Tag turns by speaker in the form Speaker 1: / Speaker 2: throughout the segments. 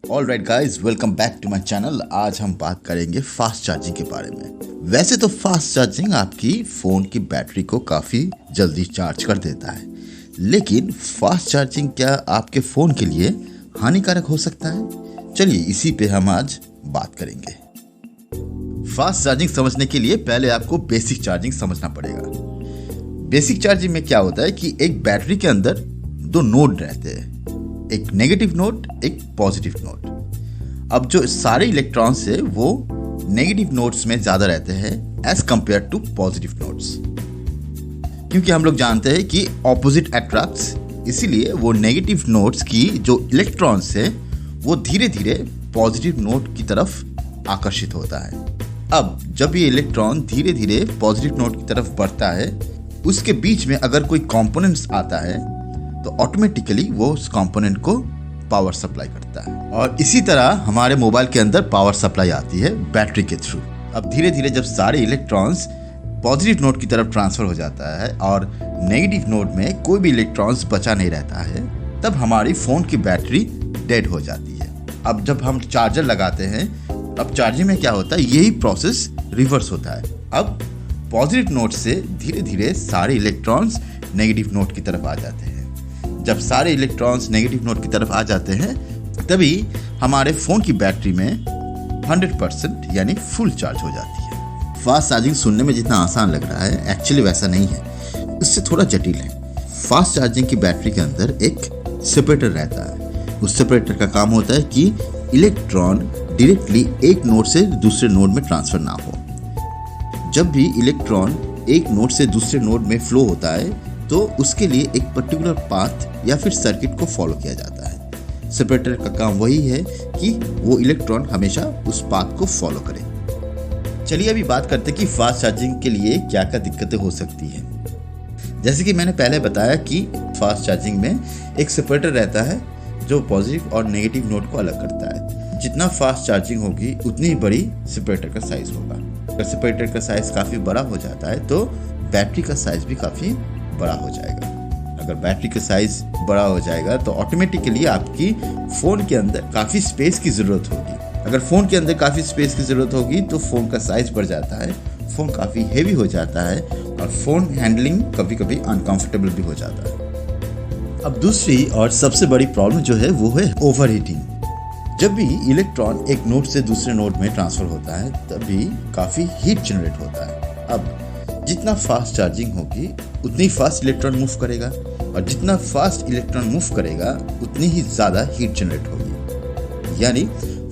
Speaker 1: All right guys, welcome back to my channel. आज हम बात करेंगे फास्ट चार्जिंग के बारे में। वैसे तो फास्ट चार्जिंग आपकी फ़ोन की बैटरी को काफ़ी जल्दी चार्ज कर देता है, लेकिन फास्ट चार्जिंग क्या आपके फ़ोन के लिए हानिकारक हो सकता है? चलिए इसी पे हम आज बात करेंगे। फास्ट चार्जिंग समझने के लिए पहले आपको बेसिक चार्जिंग समझना पड़ेगा। बेसिक चार्जिंग में क्या होता है कि एक बैटरी के अंदर दो नोड रहते हैं, एक नेगेटिव नोड, एक पॉजिटिव नोड। अब जो सारे इलेक्ट्रॉन्स है वो नेगेटिव नोड्स में ज़्यादा रहते हैं as compared to positive nodes, क्योंकि हम लोग जानते हैं कि ऑपोजिट अट्रैक्ट्स, इसीलिए वो नेगेटिव नोड्स की जो इलेक्ट्रॉन्स है वो धीरे धीरे पॉजिटिव नोड की तरफ आकर्षित होता है। अब जब ये इलेक्ट्रॉन धीरे धीरे पॉजिटिव नोड की तरफ बढ़ता है, उसके बीच में अगर कोई कंपोनेंट्स आता है तो ऑटोमेटिकली वो उस कंपोनेंट को पावर सप्लाई करता है। और इसी तरह हमारे मोबाइल के अंदर पावर सप्लाई आती है बैटरी के थ्रू। अब धीरे धीरे जब सारे इलेक्ट्रॉन्स पॉजिटिव नोड की तरफ ट्रांसफर हो जाता है और नेगेटिव नोड में कोई भी इलेक्ट्रॉन्स बचा नहीं रहता है, तब हमारी फ़ोन की बैटरी डेड हो जाती है। अब जब हम चार्जर लगाते हैं, अब चार्जिंग में क्या होता है, यही प्रोसेस रिवर्स होता है। अब पॉजिटिव नोड से धीरे धीरे सारे इलेक्ट्रॉन्स नेगेटिव नोड की तरफ आ जाते हैं। जब सारे इलेक्ट्रॉन्स नेगेटिव नोड की तरफ आ जाते हैं, तभी हमारे फ़ोन की बैटरी में 100% यानी फुल चार्ज हो जाती है। फास्ट चार्जिंग सुनने में जितना आसान लग रहा है, एक्चुअली वैसा नहीं है, इससे थोड़ा जटिल है। फास्ट चार्जिंग की बैटरी के अंदर एक सेपरेटर रहता है। उस सेपरेटर का काम होता है कि इलेक्ट्रॉन डायरेक्टली एक नोड से दूसरे नोड में ट्रांसफ़र ना हो। जब भी इलेक्ट्रॉन एक नोड से दूसरे नोड में फ्लो होता है तो उसके लिए एक पर्टिकुलर पाथ या फिर सर्किट को फॉलो किया जाता है। सेपरेटर का काम वही है कि वो इलेक्ट्रॉन हमेशा उस पाथ को फॉलो करे। चलिए अभी बात करते हैं कि फास्ट चार्जिंग के लिए क्या क्या दिक्कतें हो सकती हैं। जैसे कि मैंने पहले बताया कि फास्ट चार्जिंग में एक सेपरेटर रहता है जो पॉजिटिव और नेगेटिव नोड को अलग करता है। जितना फास्ट चार्जिंग होगी उतनी ही बड़ी सेपरेटर का साइज होगा। अगर सेपरेटर का साइज काफ़ी बड़ा हो जाता है तो बैटरी का साइज भी काफ़ी बड़ा हो जाएगा। अगर बैटरी का साइज बड़ा हो जाएगा तो ऑटोमेटिकली आपकी फ़ोन के अंदर काफ़ी स्पेस की ज़रूरत होगी। अगर फ़ोन के अंदर काफ़ी स्पेस की ज़रूरत होगी तो फ़ोन का साइज बढ़ जाता है, फ़ोन काफ़ी हेवी हो जाता है और फ़ोन हैंडलिंग कभी कभी अनकंफर्टेबल भी हो जाता है। अब दूसरी और सबसे बड़ी प्रॉब्लम जो है वो है ओवर हीटिंग। जब भी इलेक्ट्रॉन एक नोड से दूसरे नोड में ट्रांसफ़र होता है तभी काफ़ी हीट जनरेट होता है। अब जितना फास्ट चार्जिंग होगी उतनी फास्ट इलेक्ट्रॉन मूव करेगा, और जितना फास्ट इलेक्ट्रॉन मूव करेगा उतनी ही ज़्यादा हीट जनरेट होगी। यानी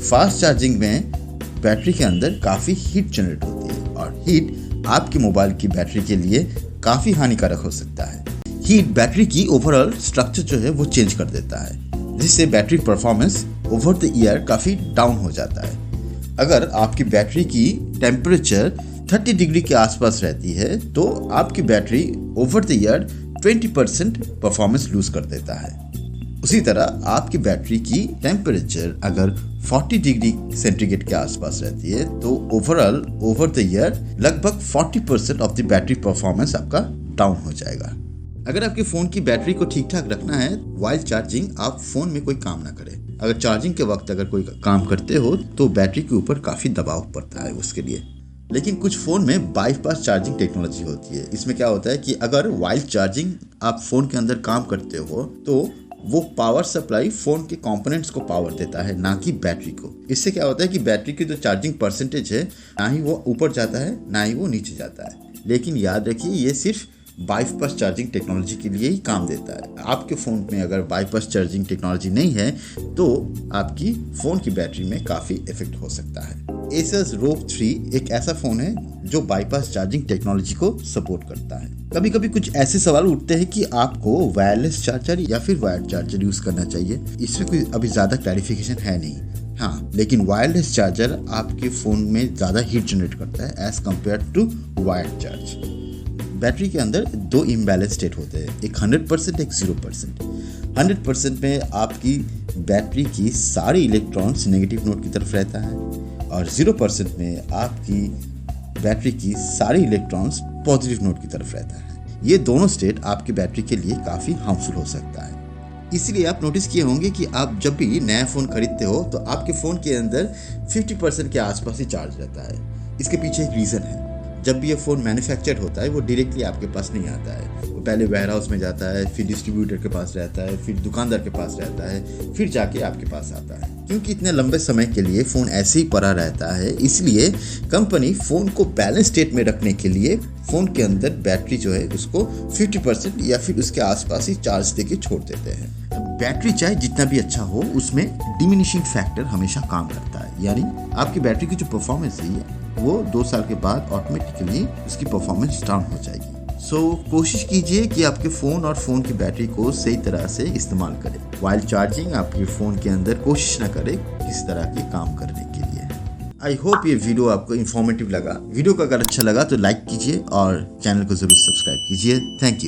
Speaker 1: फास्ट चार्जिंग में बैटरी के अंदर काफ़ी हीट जनरेट होती है, और हीट आपके मोबाइल की बैटरी के लिए काफ़ी हानिकारक हो सकता है। हीट बैटरी की ओवरऑल स्ट्रक्चर जो है वो चेंज कर देता है, जिससे battery performance over the year काफ़ी डाउन हो जाता है। अगर आपकी बैटरी की टेम्परेचर 30 डिग्री के आसपास रहती है तो आपकी battery over the year 20% performance lose कर देता है। उसी तरह आपकी बैटरी की टेम्परेचर अगर 40 डिग्री सेंटीग्रेड के आसपास रहती है तो ओवरऑल ओवर द ईयर लगभग 40% ऑफ द बैटरी परफॉर्मेंस आपका डाउन हो जाएगा। अगर आपके फ़ोन की बैटरी को ठीक ठाक रखना है वाइल चार्जिंग, आप फ़ोन में कोई काम ना करें। अगर चार्जिंग के वक्त अगर कोई काम करते हो तो बैटरी के ऊपर काफ़ी दबाव पड़ता है उसके लिए। लेकिन कुछ फ़ोन में बाईपास चार्जिंग टेक्नोलॉजी होती है। इसमें क्या होता है कि अगर वाइल चार्जिंग आप फ़ोन के अंदर काम करते हो तो वो पावर सप्लाई फ़ोन के कंपोनेंट्स को पावर देता है, ना कि बैटरी को। इससे क्या होता है कि बैटरी की जो चार्जिंग परसेंटेज है, ना ही वो ऊपर जाता है ना ही वो नीचे जाता है। लेकिन याद रखिए ये सिर्फ बाईपास चार्जिंग टेक्नोलॉजी के लिए ही काम देता है। आपके फ़ोन में अगर बाईपास चार्जिंग टेक्नोलॉजी नहीं है तो आपकी फ़ोन की बैटरी में काफ़ी इफेक्ट हो सकता है। Asus ROG 3 एक ऐसा फ़ोन है जो बाईपास चार्जिंग टेक्नोलॉजी को सपोर्ट करता है। कभी कभी कुछ ऐसे सवाल उठते हैं कि आपको वायरलेस चार्जर या फिर वायर्ड चार्जर यूज़ करना चाहिए। इसमें कोई अभी ज़्यादा क्लैरिफिकेशन है नहीं। हाँ, लेकिन वायरलेस चार्जर आपके फ़ोन में ज़्यादा हीट जनरेट करता है as compared to wired charge. Battery के अंदर दो इम्बैलेंस स्टेट होते हैं, एक 100%, एक 0%। 100% में आपकी बैटरी की सारी इलेक्ट्रॉन्स नेगेटिव नोड की तरफ रहता है, और 0% में आपकी बैटरी की सारी इलेक्ट्रॉन्स पॉजिटिव नोड की तरफ रहता है। ये दोनों स्टेट आपकी बैटरी के लिए काफ़ी हार्मफुल हो सकता है। इसलिए आप नोटिस किए होंगे कि आप जब भी नया फ़ोन खरीदते हो तो आपके फ़ोन के अंदर 50% के आसपास ही चार्ज रहता है। इसके पीछे एक रीज़न है। जब भी ये फ़ोन मैन्युफैक्चर्ड होता है वो डायरेक्टली आपके पास नहीं आता है, वो पहले वेयरहाउस में जाता है, फिर डिस्ट्रीब्यूटर के पास रहता है, फिर दुकानदार के पास रहता है, फिर जाके आपके पास आता है। क्योंकि इतने लंबे समय के लिए फ़ोन ऐसे ही पड़ा रहता है, इसलिए कंपनी फ़ोन को बैलेंस स्टेट में रखने के लिए फ़ोन के अंदर बैटरी जो है उसको 50% या फिर उसके आसपास ही चार्ज देके छोड़ देते हैं। बैटरी चाहे जितना भी अच्छा हो, उसमें डिमिनिशिंग फैक्टर हमेशा काम करता है, यानी आपकी बैटरी की जो परफॉर्मेंस है वो 2 साल के बाद ऑटोमेटिकली उसकी परफॉर्मेंस डाउन हो जाएगी। सो कोशिश कीजिए कि आपके फ़ोन और फ़ोन की बैटरी को सही तरह से इस्तेमाल करें। वाइल चार्जिंग आपके फ़ोन के अंदर कोशिश ना करें किसी तरह के काम करने के लिए। आई होप ये वीडियो आपको इन्फॉर्मेटिव लगा। वीडियो को अगर अच्छा लगा तो लाइक कीजिए और चैनल को ज़रूर सब्सक्राइब कीजिए। Thank you.